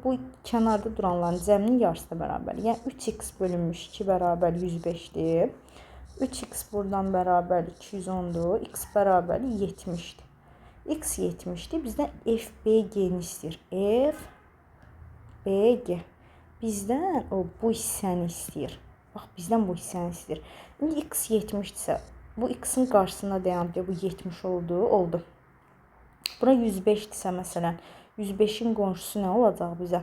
kənarda duranların cəminin yarısına bərabər. Yəni 3x bölünmüş 2 bərabər 105-dir. 3x buradan bərabər 210-dur. X bərabər 70-dir. X 70-dir. Bizdən FBG-ni istəyir. FBG. Bizdən bu hissəni istəyir. Bax, bizdən bu hissəni istəyir. İndi x 70-dirsə, bu x-in qarşısına dayanıb, bu 70 oldu. Bura 105-dirsə, məsələn, 105-in qonşusu nə olacaq bizə?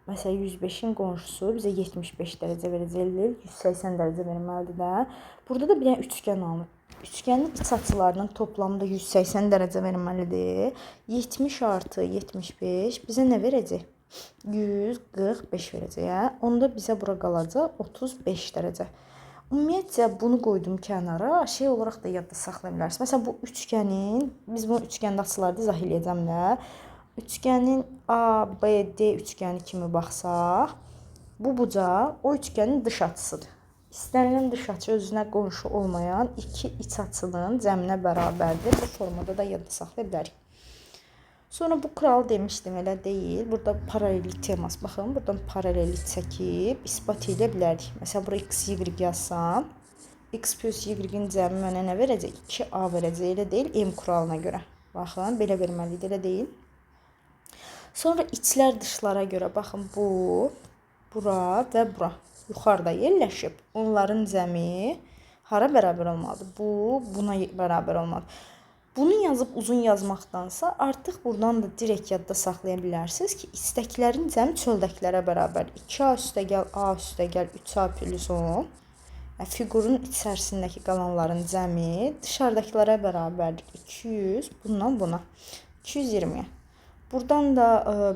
Məsələn, 105-in qonşusu bizə 75 dərəcə verəcəkdir. 180 dərəcə verməlidir də. Burada da bir dənə üçgən alınır. Üçgənin iç açılarının toplamı da 180 dərəcə verməlidir. 70 artı 75 bizə nə verəcək? 145 verəcək. Onda bizə bura qalacaq 35 dərəcə. Ümumiyyətcə bunu qoydum kənara. Şey olaraq da yadda saxlaya bilərsiniz. Məsələn, bu üçgənin, biz bunu üçgəndə açılarda izah eləyəcəm də. Üçgənin ABD üçgəni kimi baxsaq, bu bucaq o üçgənin dış açısıdır. İstənilən dış açı özünə qonşu olmayan iki iç açının cəminə bərabərdir. Bu formada da yadda saxlaya bilərik. Sonra bu kural demişdim, elə deyil. Burada paralellik teması. Baxın, buradan paralellik çəkib isbat edə bilərik. Məsələn, bura x, y yazsam, x plus y-in cəmi mənə nə verəcək? 2a verəcək, elə deyil, m kuralına görə. Baxın, belə verməlidir, elə deyil. Sonra içlər dışlara görə, baxın, bu, bura və bura yuxarıda yerləşib. Onların cəmi hara bərabər olmalıdır? Bu, buna bərabər olmalıdır. Bunu yazıb uzun yazmaqdansa artıq buradan da direkt yadda saxlaya bilərsiniz ki, istəklərin cəmi çöldəkilərə bərabər. 2a üstə gəl, a üstə gəl, 3a plus 10. Fiqurun içərisindəki qalanların cəmi dışarıdakilərə bərabərdir. 200, bundan buna. 220-yə. Buradan da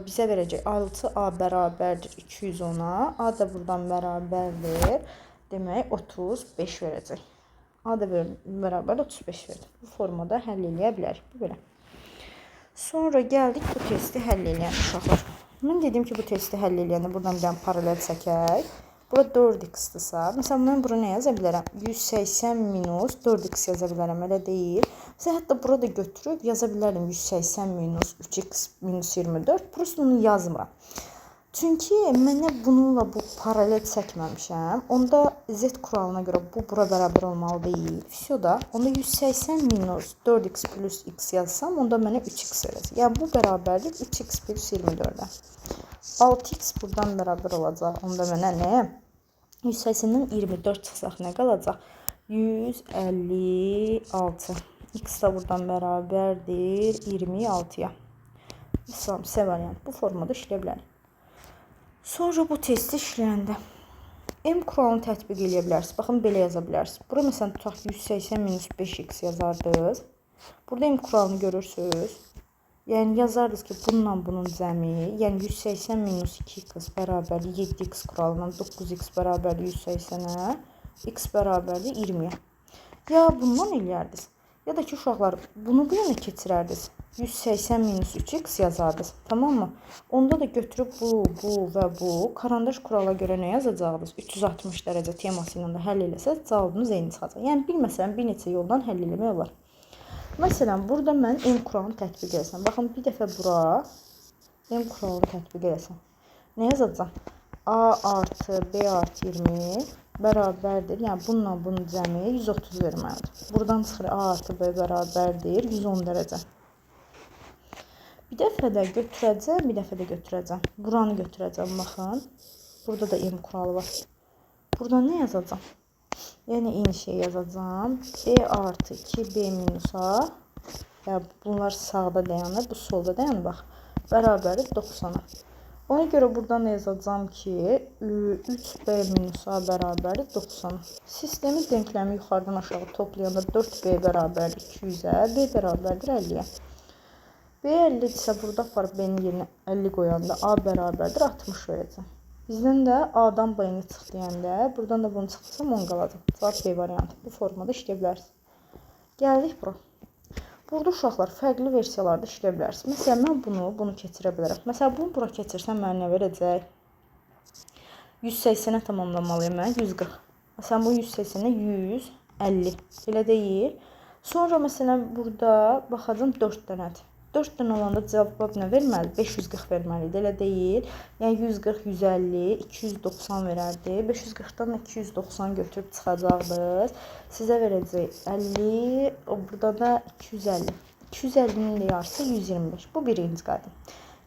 bizə verəcək 6a bərabərdir 210-a. A da buradan bərabərdir. Demək 35 verəcək. A da bərabər 35 verdim. Bu formada həll eləyə bilərik. Bu belə. Sonra gəldik bu testi həll eləyən uşaqlar. Mən dedim ki, bu testi həll eləyəndə buradan bir dənə paralel çəkək. Bura 4x-dırsa, məsələn, mən bura nə yaza bilərəm? 180 minus 4x yaza bilərəm, elə deyil. Məsələn, hətta burada götürüb yaza bilərəm 180 minus 3x minus 24. Prosto onu yazmıram. Çünki mənə bununla bu paralel çəkməmişəm. Onda z kuralına görə bu bura bərabər olmalı deyil. Все da. Onda 180 minus 4x plus x yazsam, onda mənə 3x verəcək. Yəni bu bərabərdir 3x plus 24-ə. 6x buradan bərabər olacaq. Onda mənə nə? 180-dən 24 çıxsaq nə qalacaq? 156. X da buradan bərabərdir 26-ya. İslam, C variant. Bu formada işləyə bilərik. Sonra bu testi işləyəndə M kuralını tətbiq edə bilərsiniz. Baxın, belə yaza bilərsiniz. Bura məsələn tutaq 180 minus 5x yazardınız. Burada M kuralını görürsünüz. Yəni yazardınız ki, bununla bunun cəmi, yəni 180 minus 2x bərabərli 7x kuralından 9x bərabərli 180-ə, x bərabərli 20-yə. Ya bundan eləyərdiniz, ya da ki, uşaqlar bunu bu yana keçirərdiniz. 180 minus 3x yazardınız, tamam mı? Onda da götürüb bu və bu karandaş kurala görə nə yazacaqdınız? 360 dərəcə teması ilə də həll eləsəz, cavabınız eyni çıxacaq. Yəni bilməsən bir neçə yoldan həll eləmək olar. Məsələn, burada mən M kuralını tətbiq eləsəm. Baxın, bir dəfə bura M kuralını tətbiq eləsəm. Nə yazacağam? A artı B artı 20 bərabərdir. Yəni, bununla bunun cəmi 130 verməlidir. Buradan çıxır A artı B bərabərdir 110 dərəcə. Bir dəfə də götürəcəm, bir dəfə də götürəcəm. Buranı götürəcəm, baxın. Burada da M kuralı var. Burada nə yazacağam? Yəni, eyni şey yazacağım. B artı 2B minus A. Yəni, bunlar sağda dayanır, bu solda dayanır, bax. Bərabərdir 90-a. Ona görə buradan da yazacağım ki, 3B minus A bərabərdir 90-a. Sistemin denkləmi yuxarıdan aşağı toplayanda 4B bərabərdir 200-ə, B bərabərdir 50-yə. B 50-dirsə, burada aparıb B-nin yerinə 50 qoyanda A bərabərdir 60 verəcəm. Bizdən də A-dan B-ni çıx deyəndə, buradan da bunu çıxırsam 10 qalacaq. Cavab B variantı. Bu formada işləyə bilərsiniz. Gəldik bura. Burada uşaqlar fərqli versiyalarda işləyə bilərsiniz. Məsələn, mən bunu keçirə bilərəm. Məsələn, bunu bura keçirsəm mənə nə verəcək? 180-ə tamamlamalıyım mən, 140. Məsələn, bu 180-ə 150. Elə deyil. Sonra məsələn, burada baxacam 4 dənədir. 4 dənə olanda cavab nə verməli? 540 verməlidir, elə deyil. Yəni 140, 150, 290 verərdi. 540-dan 290 götürüb çıxacaqdınız. Sizə verəcək 50, burada da 250. 250-nin də yarısı 125. Bu birinci qayda.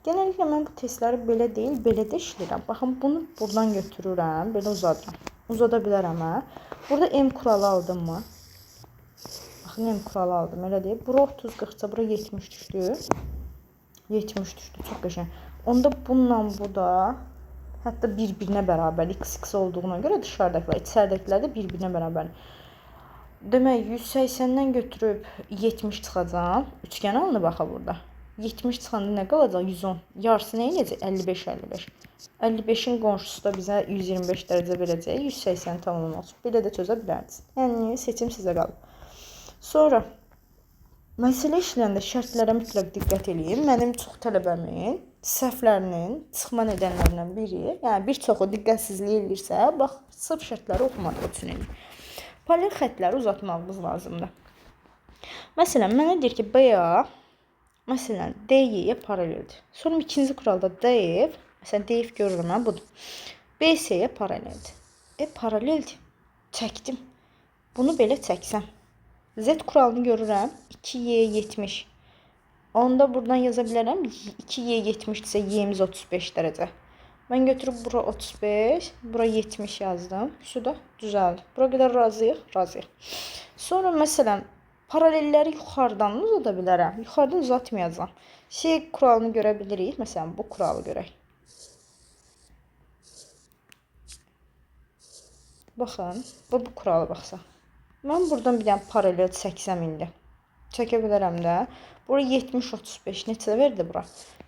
Genəlliklə mən bu testləri belə deyil, belə də işləyirəm. Baxın, bunu buradan götürürəm, belə uzadıram. Uzada bilərəm, hə? Burada M kuralı aldım mı? Baxın, M kuralı aldım, elə deyil. Bura 30, 40-ca, bura 70 düşdü. 70 düşdü, çox qəşəng. Onda bununla bu da hətta bir-birinə bərabər, x olduğuna görə dışarıdakılar, içəridəkilər də bir-birinə bərabər. Demək, 180-dən götürüb 70 çıxacaq. Üçgən alını baxa burada. 70 çıxanda nə qalacaq? 110. Yarısı nə eləyəcək? 55, 55. 55-in qonşusu da bizə 125 dərəcə verəcək. 180 tamam olsun. Belə də çözə bilərdiniz. Yəni, seçim sizə qalır. Sonra, məsələ işləndə şərtlərə mütləq diqqət edin. Mənim çox tələbəmin səhvlərinin çıxma nedənlərindən biri, yəni bir çoxu diqqətsizlik edirsə, bax, sırf şərtləri oxumadığı üçün edir. Paralel xətləri uzatmağımız lazımdır. Məsələn, mənə deyir ki, BA, məsələn, DY-yə paraleldir. Sonra ikinci kuralda DF, məsələn, DF görürüm, budur. BC-yə paraleldir. Paraleldir. Çəkdim. Bunu belə çəksəm. Z kuralını görürəm. 2Y70. Onda buradan yaza bilərəm. 2Y70-dirsə y'miz 35 dərəcə. Mən götürüb bura 35, bura 70 yazdım. Şurada düzəldi. Bura qədər razıyıq, razıyıq. Sonra məsələn, paralelləri yuxarıdan uzada bilərəm. Yuxarıdan uzatmayacağam. Şey kuralını görə bilirik. Məsələn, bu kuralı görək. Baxın, bu kuralı baxsaq. Mən buradan bir dənə paralel çəksəm indi. Çəkə bilərəm də. Bura 70, 35. Neçə verdi bura?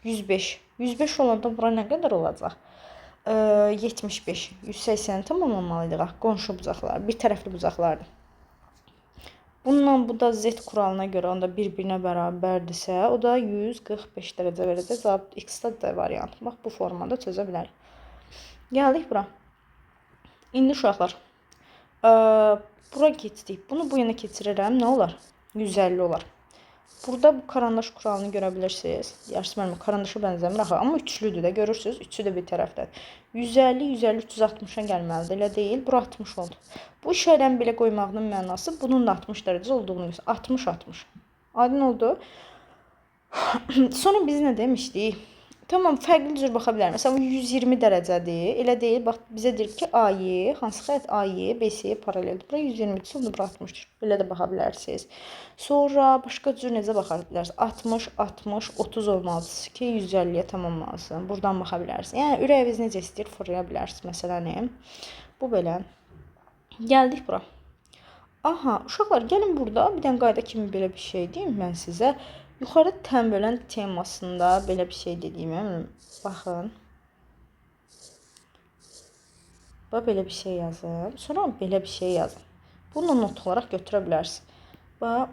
105. 105 olanda bura nə qədər olacaq? 75. 180 tamamlamalıydıq. Qonşu bucaqlar. Bir tərəfli bucaqlardır. Bununla bu da Z kuralına görə onda bir-birinə bərabərdirsə, o da 145 dərəcə verəcək. Cavab X-də D variantı. Bax, bu formada çözə bilərik. Gəldik bura. İndi uşaqlar. Bura keçdik. Bunu bu yana keçirirəm. Nə olar? 150 olar. Burada bu karandaş kuralını görə bilirsiniz. Yarısı mənim karandaşa bənzəmir axı, amma üçlüdür də görürsünüz. Üçü də bir tərəfdədir. 150, 150, 360-a gəlməlidir. Elə deyil. Bura 60 oldu. Bu işarəni belə qoymağının mənası bunun da 60 dərəcə olduğunu göstərir. 60, 60. Aydın oldu. Sonra biz nə demişdik? Tamam, fərqli cür baxa bilərim. Məsələn, 120 dərəcədir. Elə deyil. Bax, bizə deyir ki, AY, hansı xətt AY, BC-yə paraleldir. Bura 120-dir, sonra bura 60-dır. Belə də baxa bilərsiniz. Sonra başqa cür necə baxa bilərsiniz? 60, 60, 30 olmalısınız ki, 150-yə tamamlansın. Buradan baxa bilərsiniz. Yəni, ürəyiniz necə istəyir, fırlaya bilərsiniz məsələni. Bu belə. Gəldik bura. Aha, uşaqlar, gəlin burada bir dənə qayda kimi belə bir şey deyim mən sizə. Yuxarı tənbölən temasında belə bir şey dediyimə baxın. Bax, belə bir şey yazın. Sonra belə bir şey yazın. Bunu not olaraq götürə bilərsiniz. Bax,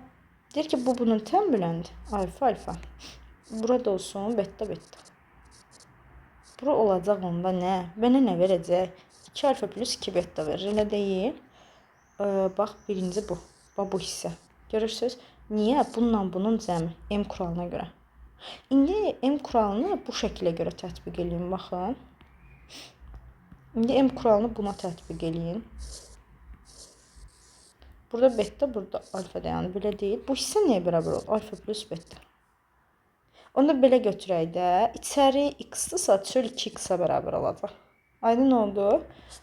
deyir ki, bu bunun tənböləndir. Alfa, alfa. Burada olsun, beta, beta. Bura olacaq onda nə? Mənə nə verəcək? 2 alfa plus 2 beta verir. Elə deyil. Bax, birinci bu. Bax, bu hissə. Görürsünüz? Niyə? Bununla bunun cəmi. M kuralına görə. İndi M kuralını bu şəkilə görə tətbiq edin. Baxın. İndi M kuralını buna tətbiq edin. Burada beta, burada alfa da, yəni belə deyil. Bu hissə nəyə bərabər olur? Alfa plus beta. Onu da belə götürək də. İçəri x-dırsa çöl 2x-a bərabər olacaq. Aydın oldu.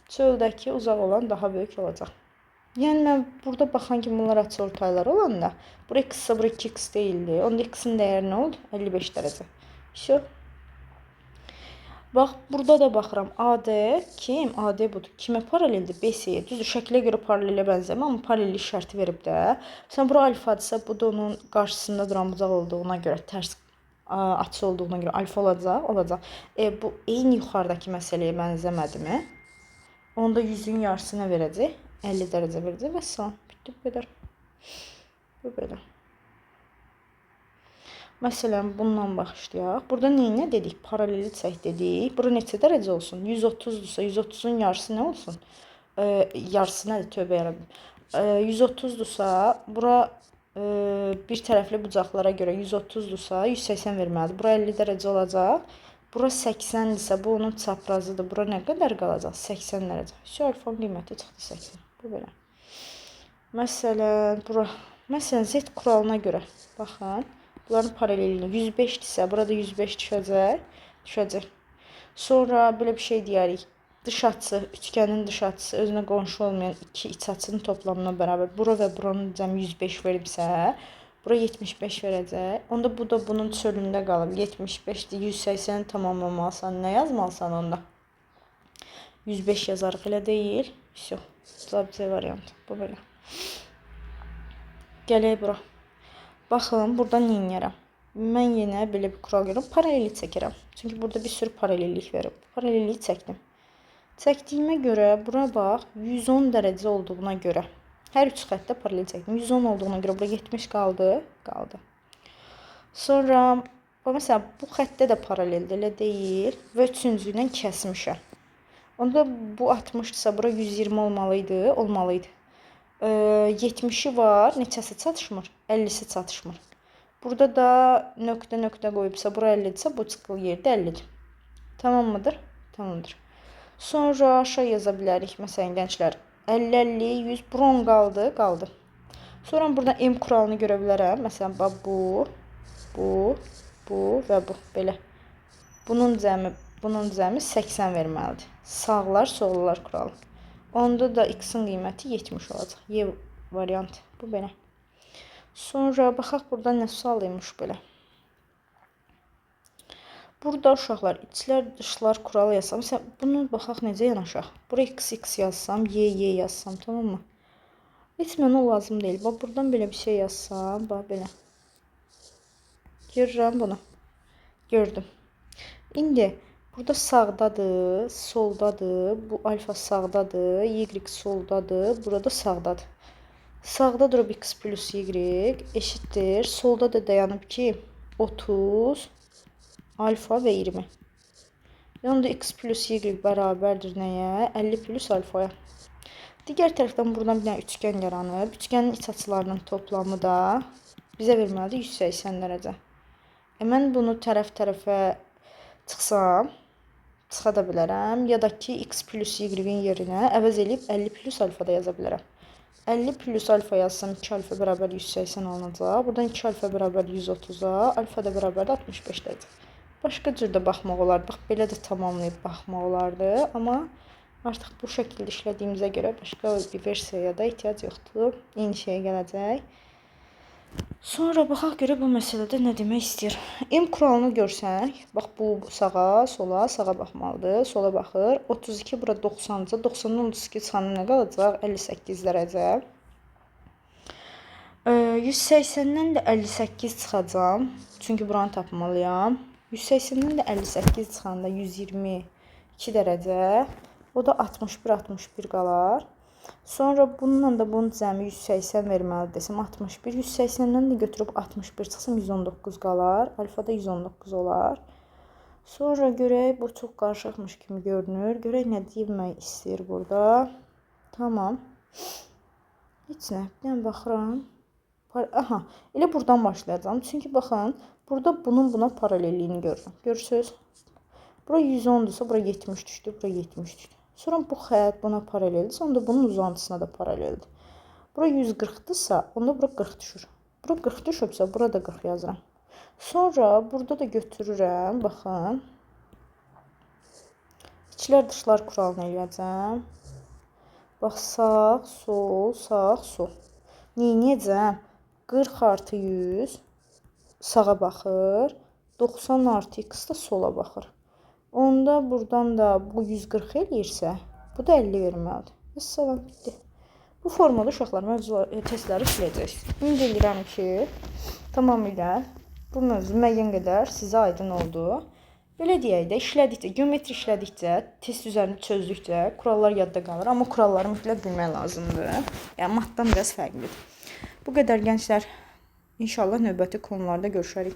Çöldəki uzaq olan daha böyük olacaq. Yəni mən burada baxan kimi bunlar açıortaylar olanda bura x-sa bura 2x deyildi. Onda x-in dəyəri nə oldu? 55 dərəcə. Şu. Bax, burada da baxıram. AD kim? AD budur. Kimə paraleldir? BC-yə. Düzdür, şəklə görə paralelə bənzəmir, amma paralellik şərti verib də. Sən bura alfadırsa, bu da onun qarşısında duran bucaq olduğuna görə, tərs açı olduğuna görə alfa olacaq, olacaq. Bu eyni yuxarıdakı məsələyə bənzəmədimi? Onda 100-ün yarısını verəcək. 50 dərəcə verəcək və salam. Bitdi, bu qədər. Bu belə. Məsələn, bundan başlayaq. Burada nə dedik? Paraleli çək dedik. Bura neçə dərəcə olsun? 130-dursa, 130-un yarısı nə olsun? Yarısı nədir? Tövbə yarabbim. 130-dursa, bura bir tərəfli bucaqlara görə 130-dursa, 180 verməlidir. Bura 50 dərəcə olacaq. Bura 80-dirsə, bu onun çaprazıdır. Bura nə qədər qalacaq? 80 dərəcə. Şu alfanın qiyməti çıxdı 80. Bu belə. Məsələn, bura. Məsələn, Z kuralına görə. Baxın. Bunların paralelini 105-dirsə, burada 105 düşəcək. Sonra belə bir şey deyərik. Dış açı, üçgənin dış açısı özünə qonşu olmayan iki iç açının toplamına bərabər. Bura və buranın cəmi 105 veribsə, bura 75 verəcək. Onda bu da bunun çölündə qalıb. 75-dir, 180-i tamamlamalısan. Nə yazmalısan onda? 105 yazarıq, elə deyil. Всё. Cavab C variantı. Bu belə. Gələk bura. Baxın, burada nə edərəm? Mən yenə belə bir kural görürəm. Paralellik çəkirəm. Çünki burada bir sürü paralellik verib. Paralelliyi çəkdim. Çəkdiyimə görə bura bax, 110 dərəcə olduğuna görə. Hər üç xəttdə paralel çəkdim. 110 olduğuna görə bura 70 qaldı. Sonra, məsələn, bu xəttdə də paraleldir, elə deyil. Və üçüncü ilə kəsmişəm. Onda bu 60-dırsa, bura 120 olmalıydı. 70'i var. Neçəsi çatışmır? 50'si çatışmır. Burada da nöqtə qoyubsa, bura 50'dirsə, bu çıxılı yerdə 50'dir. Tamam mıdır? Tamamdır. Sonra aşağı yaza bilərik. Məsələn, gənclər, 50, 50, 100, bura 10 qaldı. Sonra burada M kuralını görə bilərəm. Məsələn, bu və bu. Belə. Bunun cəmi 80 verməlidir. Sağlar, sollar kuralı. Onda da x-in qiyməti 70 olacaq. Y variantı. Bu belə. Sonra baxaq burada nə sual imiş belə. Burada uşaqlar içlər, dışlar kuralı yazsam. Məsələn, bunu baxaq necə yanaşaq. Bura x yazsam, y yazsam, tamam mı? Heç mənə o lazım deyil. Bax, buradan belə bir şey yazsam, bax belə. Görürəm bunu. Gördüm. İndi burada sağdadır, soldadır. Bu alfa sağdadır, y soldadır. Burada sağdadır. Sağda durub x plus y eşittir. Solda da dayanıb ki 30 alfa və 20. Yəni da x plus y bərabərdir nəyə? 50 plus alfaya. Digər tərəfdən buradan bir dənə üçgən yaranıb. Üçgənin iç açılarının toplamı da bizə verməlidir 180 dərəcə. Mən bunu tərəf-tərəfə çıxsam, çıxa da bilərəm. Ya da ki, x plus y-in yerinə əvəz edib 50 plus alfa da yaza bilərəm. 50 plus alfa yazsam 2 alfa bərabər 180 alınacaq. Buradan 2 alfa bərabər 130-a, alfa da bərabər 65 dərəcə. Başqa cür də baxmaq olardı. Bax, belə də tamamlayıb baxmaq olardı. Amma artıq bu şəkildə işlədiyimizə görə başqa bir versiyaya da ehtiyac yoxdur. Eyni şeyə gələcək. Sonra baxaq görə bu məsələdə nə demək istəyir. M kuralını görsək, bax bu sağa, sağa baxmalıdır. Sola baxır. 32 bura 90-cı. 90-dan 32 çıxanı nə qalacaq? 58 dərəcə. 180-dən də 58 çıxacam. Çünki buranı tapmalıyam. 180-dən də 58 çıxanda 122 dərəcə. O da 61 qalar. Sonra bununla da bunun cəmi 180 verməli desəm 61. 180-dən də götürüb 61 çıxsam 119 qalar. Alfa da 119 olar. Sonra görək, bu çox qarışıqmış kimi görünür. Görək nə demək istəyir burada. Tamam. Heç nə. Bir dənə baxıram. Aha, elə buradan başlayacağım. Çünki baxın, burada bunun buna paralelliyini görürəm. Görürsünüz? Bura 110-dursa, bura 70 düşdü, bura 70 düşdü. Sonra bu xətt buna paraleldirsə, onda bunun uzantısına da paraleldir. Bura 140-dırsa, onda bura 40 düşür. Bura 40 düşübsə, bura da 40 yazıram. Sonra burada da götürürəm, baxın. İçlər dışlar kuralını eləyəcəm. Bax, sağ, sol, sağ, sol. Neyəcəm? 40 artı 100 sağa baxır. 90 artı x da sola baxır. Onda buradan da bu 140 eləyirsə, bu da 50 verməlidir. Əssalam, bitti. Bu formada uşaqlar testləri siləcəksiniz. Ümid edirəm ki, tamamilə bu mövzu müəyyən qədər sizə aydın oldu. Belə deyək də, işlədikcə, geometri işlədikcə, test üzərini çözdükcə kurallar yadda qalır. Amma kuralları mütləq bilmək lazımdır. Yəni, matdan biraz fərqlidir. Bu qədər gənclər. İnşallah növbəti konularda görüşərik.